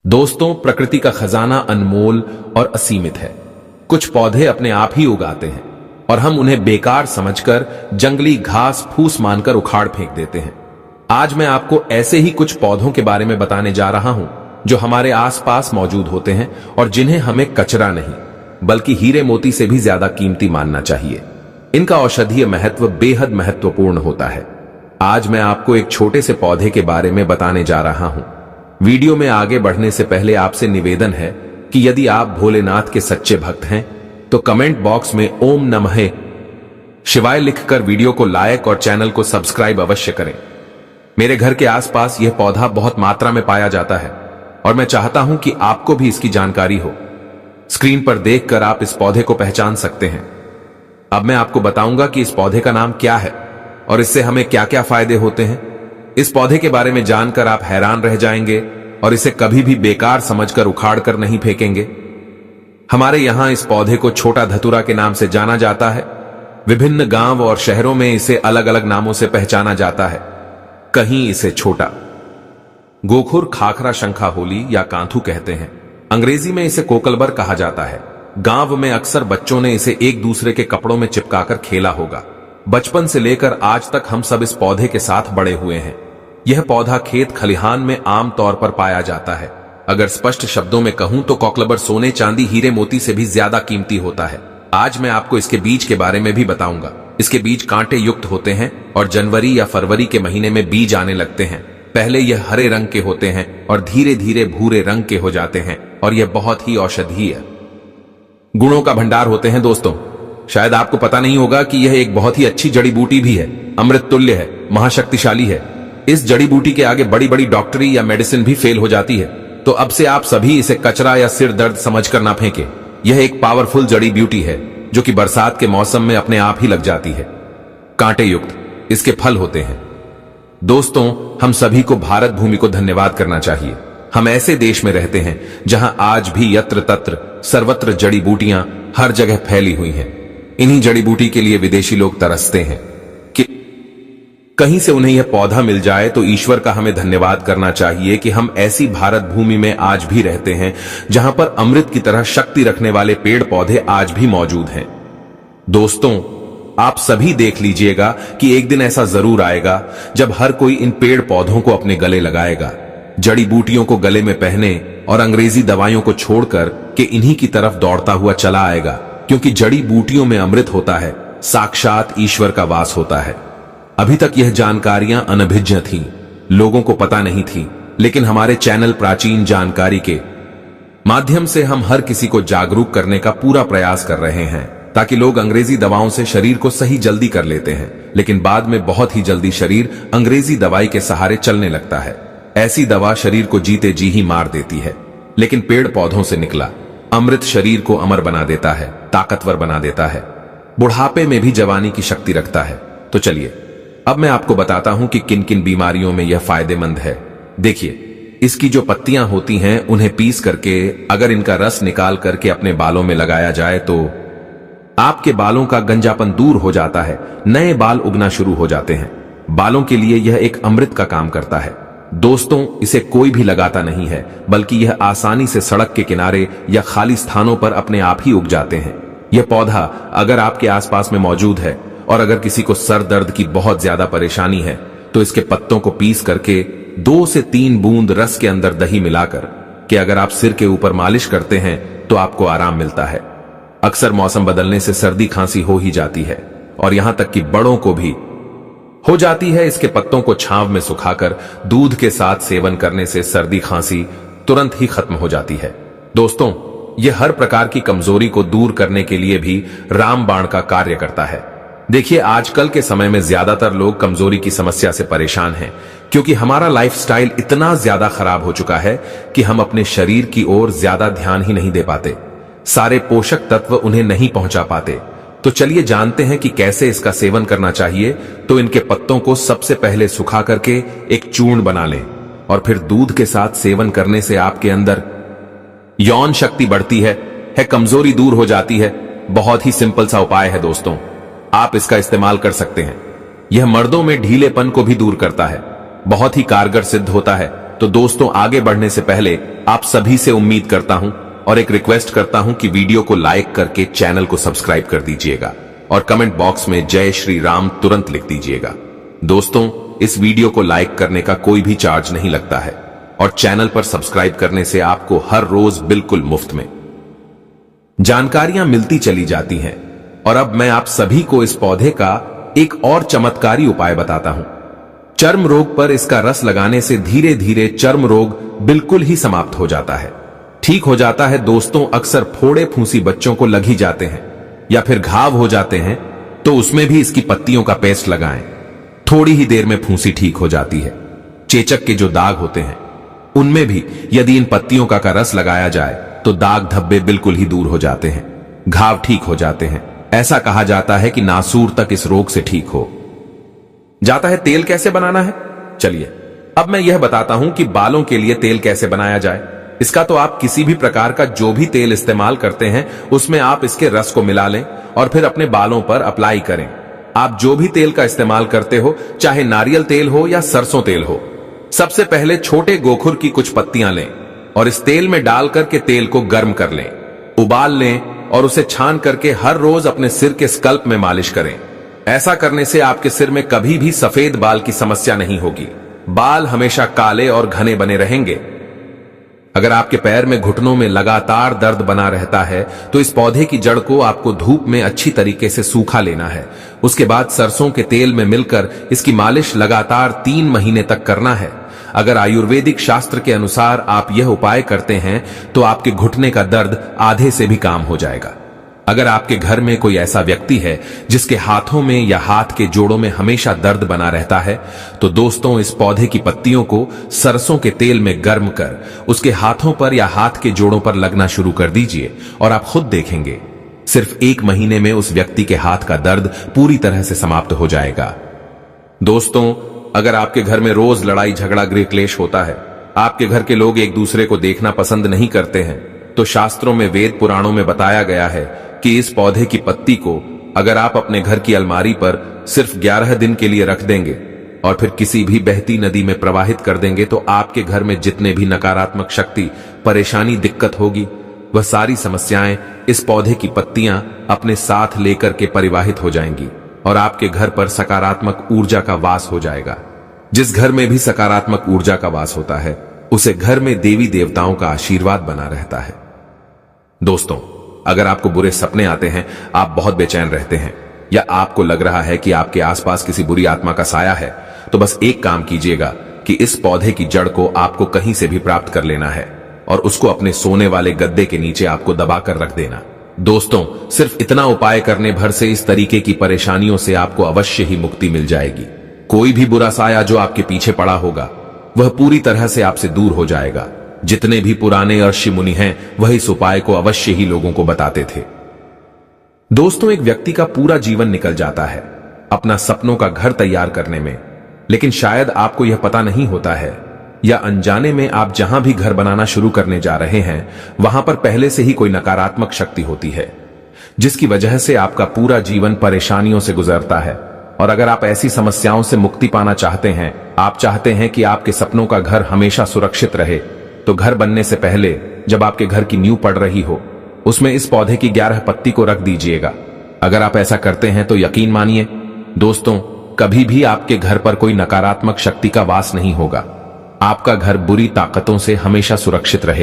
दोस्तों, प्रकृति का खजाना अनमोल और असीमित है। कुछ पौधे अपने आप ही उगाते हैं और हम उन्हें बेकार समझकर जंगली घास फूस मानकर उखाड़ फेंक देते हैं। आज मैं आपको ऐसे ही कुछ पौधों के बारे में बताने जा रहा हूं जो हमारे आसपास मौजूद होते हैं और जिन्हें हमें कचरा नहीं बल्कि हीरे मोती से भी ज्यादा कीमती मानना चाहिए। इनका औषधीय महत्व बेहद महत्वपूर्ण होता है। आज मैं आपको एक छोटे से पौधे के बारे में बताने जा रहा हूं। वीडियो में आगे बढ़ने से पहले आपसे निवेदन है कि यदि आप भोलेनाथ के सच्चे भक्त हैं तो कमेंट बॉक्स में ओम नमः शिवाय लिखकर वीडियो को लाइक और चैनल को सब्सक्राइब अवश्य करें। मेरे घर के आसपास यह पौधा बहुत मात्रा में पाया जाता है और मैं चाहता हूं कि आपको भी इसकी जानकारी हो। स्क्रीन पर देखकर आप इस पौधे को पहचान सकते हैं। अब मैं आपको बताऊंगा कि इस पौधे का नाम क्या है और इससे हमें क्या क्या फायदे होते हैं। इस पौधे के बारे में जानकर आप हैरान रह जाएंगे और इसे कभी भी बेकार समझकर उखाड़ कर नहीं फेंकेंगे। हमारे यहां इस पौधे को छोटा धतूरा के नाम से जाना जाता है। विभिन्न गांव और शहरों में इसे अलग अलग नामों से पहचाना जाता है। कहीं इसे छोटा गोखुर, खाखरा, शंखा होली या कांथू कहते हैं। अंग्रेजी में इसे कोकलबर कहा जाता है। गांव में अक्सर बच्चों ने इसे एक दूसरे के कपड़ों में चिपकाकर खेला होगा। बचपन से लेकर आज तक हम सब इस पौधे के साथ बड़े हुए हैं। यह पौधा खेत खलिहान में आम तौर पर पाया जाता है। अगर स्पष्ट शब्दों में कहूं तो कोकलबर सोने, चांदी, हीरे मोती से भी ज्यादा कीमती होता है। आज मैं आपको इसके बीज के बारे में भी बताऊंगा। इसके बीज कांटे युक्त होते हैं और जनवरी या फरवरी के महीने में बीज आने लगते हैं। पहले यह हरे रंग के होते हैं और धीरे धीरे भूरे रंग के हो जाते हैं और यह बहुत ही औषधीय गुणों का भंडार होते हैं। दोस्तों, शायद आपको पता नहीं होगा कि यह एक बहुत ही अच्छी जड़ी बूटी भी है, अमृत तुल्य है, महाशक्तिशाली है। इस जड़ी बूटी के आगे बड़ी बड़ी डॉक्टरी या मेडिसिन भी फेल हो जाती है। तो अब से आप सभी इसे कचरा या सिर दर्द समझकर ना फेंके। यह एक पावरफुल जड़ी बूटी है जो कि बरसात के मौसम में अपने आप ही लग जाती है। कांटे युक्त इसके फल होते हैं। दोस्तों, हम सभी को भारत भूमि को धन्यवाद करना चाहिए। हम ऐसे देश में रहते हैं जहां आज भी यत्र तत्र सर्वत्र जड़ी बूटियां हर जगह फैली हुई हैं। इन्हीं जड़ी बूटी के लिए विदेशी लोग तरसते हैं कि कहीं से उन्हें यह पौधा मिल जाए। तो ईश्वर का हमें धन्यवाद करना चाहिए कि हम ऐसी भारत भूमि में आज भी रहते हैं जहां पर अमृत की तरह शक्ति रखने वाले पेड़ पौधे आज भी मौजूद हैं। दोस्तों, आप सभी देख लीजिएगा कि एक दिन ऐसा जरूर आएगा जब हर कोई इन पेड़ पौधों को अपने गले लगाएगा, जड़ी बूटियों को गले में पहने और अंग्रेजी दवाइयों को छोड़कर के इन्हीं की तरफ दौड़ता हुआ चला आएगा। क्योंकि जड़ी बूटियों में अमृत होता है, साक्षात ईश्वर का वास होता है। अभी तक यह जानकारियां अनभिज्ञ थीं, लोगों को पता नहीं थी, लेकिन हमारे चैनल प्राचीन जानकारी के माध्यम से हम हर किसी को जागरूक करने का पूरा प्रयास कर रहे हैं ताकि लोग अंग्रेजी दवाओं से शरीर को सही जल्दी कर लेते हैं, लेकिन बाद में बहुत ही जल्दी शरीर अंग्रेजी दवाई के सहारे चलने लगता है। ऐसी दवा शरीर को जीते जी ही मार देती है, लेकिन पेड़ पौधों से निकला अमृत शरीर को अमर बना देता है, ताकतवर बना देता है, बुढ़ापे में भी जवानी की शक्ति रखता है। तो चलिए अब मैं आपको बताता हूं कि किन किन बीमारियों में यह फायदेमंद है। देखिए, इसकी जो पत्तियां होती हैं उन्हें पीस करके अगर इनका रस निकाल करके अपने बालों में लगाया जाए तो आपके बालों का गंजापन दूर हो जाता है, नए बाल उगना शुरू हो जाते हैं। बालों के लिए यह एक अमृत का काम करता है। दोस्तों, इसे कोई भी लगाता नहीं है बल्कि यह आसानी से सड़क के किनारे या खाली स्थानों पर अपने आप ही उग जाते हैं। यह पौधा अगर आपके आसपास में मौजूद है और अगर किसी को सर दर्द की बहुत ज्यादा परेशानी है तो इसके पत्तों को पीस करके 2 से 3 बूंद रस के अंदर दही मिलाकर कि अगर आप सिर के ऊपर मालिश करते हैं तो आपको आराम मिलता है। अक्सर मौसम बदलने से सर्दी खांसी हो ही जाती है और यहां तक कि बड़ों को भी हो जाती है। इसके पत्तों को छांव में सुखाकर दूध के साथ सेवन करने से सर्दी खांसी तुरंत ही खत्म हो जाती है। दोस्तों, यह हर प्रकार की कमजोरी को दूर करने के लिए भी रामबाण का कार्य करता है। देखिए, आजकल के समय में ज्यादातर लोग कमजोरी की समस्या से परेशान हैं क्योंकि हमारा लाइफस्टाइल इतना ज्यादा खराब हो चुका है कि हम अपने शरीर की ओर ज्यादा ध्यान ही नहीं दे पाते, सारे पोषक तत्व उन्हें नहीं पहुंचा पाते। तो चलिए जानते हैं कि कैसे इसका सेवन करना चाहिए। तो इनके पत्तों को सबसे पहले सुखा करके एक चूर्ण बना लें और फिर दूध के साथ सेवन करने से आपके अंदर यौन शक्ति बढ़ती है, कमजोरी दूर हो जाती है। बहुत ही सिंपल सा उपाय है दोस्तों, आप इसका इस्तेमाल कर सकते हैं। यह मर्दों में ढीलेपन को भी दूर करता है, बहुत ही कारगर सिद्ध होता है। तो दोस्तों आगे बढ़ने से पहले आप सभी से उम्मीद करता हूं और एक रिक्वेस्ट करता हूं कि वीडियो को लाइक करके चैनल को सब्सक्राइब कर दीजिएगा और कमेंट बॉक्स में जय श्री राम तुरंत लिख दीजिएगा। दोस्तों इस वीडियो को लाइक करने का कोई भी चार्ज नहीं लगता है और चैनल पर सब्सक्राइब करने से आपको हर रोज बिल्कुल मुफ्त में जानकारियां मिलती चली जाती हैं। और अब मैं आप सभी को इस पौधे का एक और चमत्कारी उपाय बताता हूं। चर्म रोग पर इसका रस लगाने से धीरे धीरे चर्म रोग बिल्कुल ही समाप्त हो जाता है, ठीक हो जाता है। दोस्तों अक्सर फोड़े फूंसी बच्चों को लग ही जाते हैं या फिर घाव हो जाते हैं, तो उसमें भी इसकी पत्तियों का पेस्ट लगाएं। थोड़ी ही देर में फूंसी ठीक हो जाती है। चेचक के जो दाग होते हैं उनमें भी यदि इन पत्तियों का रस लगाया जाए तो दाग धब्बे बिल्कुल ही दूर हो जाते हैं, घाव ठीक हो जाते हैं। ऐसा कहा जाता है कि नासूर तक इस रोग से ठीक हो जाता है। तेल कैसे बनाना है, चलिए अब मैं यह बताता हूं कि बालों के लिए तेल कैसे बनाया जाए। इसका तो आप किसी भी प्रकार का जो भी तेल इस्तेमाल करते हैं उसमें आप इसके रस को मिला लें और फिर अपने बालों पर अप्लाई करें। आप जो भी तेल का इस्तेमाल करते हो, चाहे नारियल तेल हो या सरसों तेल हो, सबसे पहले छोटे गोखुर की कुछ पत्तियां लें और इस तेल में डाल करके तेल को गर्म कर लें, उबाल लें और उसे छान करके हर रोज अपने सिर के स्कल्प में मालिश करें। ऐसा करने से आपके सिर में कभी भी सफेद बाल की समस्या नहीं होगी, बाल हमेशा काले और घने बने रहेंगे। अगर आपके पैर में घुटनों में लगातार दर्द बना रहता है तो इस पौधे की जड़ को आपको धूप में अच्छी तरीके से सूखा लेना है। उसके बाद सरसों के तेल में मिलकर इसकी मालिश लगातार 3 महीने तक करना है। अगर आयुर्वेदिक शास्त्र के अनुसार आप यह उपाय करते हैं तो आपके घुटने का दर्द आधे से भी काम हो जाएगा। अगर आपके घर में कोई ऐसा व्यक्ति है जिसके हाथों में या हाथ के जोड़ों में हमेशा दर्द बना रहता है, तो दोस्तों इस पौधे की पत्तियों को सरसों के तेल में गर्म कर उसके हाथों पर या हाथ के जोड़ों पर लगना शुरू कर दीजिए और आप खुद देखेंगे सिर्फ 1 महीने में उस व्यक्ति के हाथ का दर्द पूरी तरह से समाप्त हो जाएगा। दोस्तों अगर आपके घर में रोज लड़ाई झगड़ा गृह क्लेश होता है, आपके घर के लोग एक दूसरे को देखना पसंद नहीं करते हैं, तो शास्त्रों में वेद पुराणों में बताया गया है कि इस पौधे की पत्ती को अगर आप अपने घर की अलमारी पर सिर्फ 11 दिन के लिए रख देंगे और फिर किसी भी बहती नदी में प्रवाहित कर देंगे तो आपके घर में जितने भी नकारात्मक शक्ति, परेशानी, दिक्कत होगी, वह सारी समस्याएं इस पौधे की पत्तियां अपने साथ लेकर के परिवाहित हो जाएंगी और आपके घर पर सकारात्मक ऊर्जा का वास हो जाएगा। जिस घर में भी सकारात्मक ऊर्जा का वास होता है उसे घर में देवी देवताओं का आशीर्वाद बना रहता है। दोस्तों अगर आपको बुरे सपने आते हैं, आप बहुत बेचैन रहते हैं या आपको लग रहा है कि आपके आसपास किसी बुरी आत्मा का साया है, तो बस एक काम कीजिएगा कि इस पौधे की जड़ को आपको कहीं से भी प्राप्त कर लेना है और उसको अपने सोने वाले गद्दे के नीचे आपको दबाकर रख देना। दोस्तों सिर्फ इतना उपाय करने भर से इस तरीके की परेशानियों से आपको अवश्य ही मुक्ति मिल जाएगी। कोई भी बुरा साया जो आपके पीछे पड़ा होगा वह पूरी तरह से आपसे दूर हो जाएगा। जितने भी पुराने ऋषि मुनि हैं वह इस उपाय को अवश्य ही लोगों को बताते थे। दोस्तों एक व्यक्ति का पूरा जीवन निकल जाता है अपना सपनों का घर तैयार करने में, लेकिन शायद आपको यह पता नहीं होता है या अनजाने में आप जहां भी घर बनाना शुरू करने जा रहे हैं वहां पर पहले से ही कोई नकारात्मक शक्ति होती है जिसकी वजह से आपका पूरा जीवन परेशानियों से गुजरता है। और अगर आप ऐसी समस्याओं से मुक्ति पाना चाहते हैं, आप चाहते हैं कि आपके सपनों का घर हमेशा सुरक्षित रहे, तो घर बनने से पहले जब आपके घर की नींव पड़ रही हो उसमें इस पौधे की 11 पत्ती को रख दीजिएगा। अगर आप ऐसा करते हैं तो यकीन मानिए दोस्तों कभी भी आपके घर पर कोई नकारात्मक शक्ति का वास नहीं होगा। आपका घर बुरी ताकतों से हमेशा सुरक्षित रहेगा।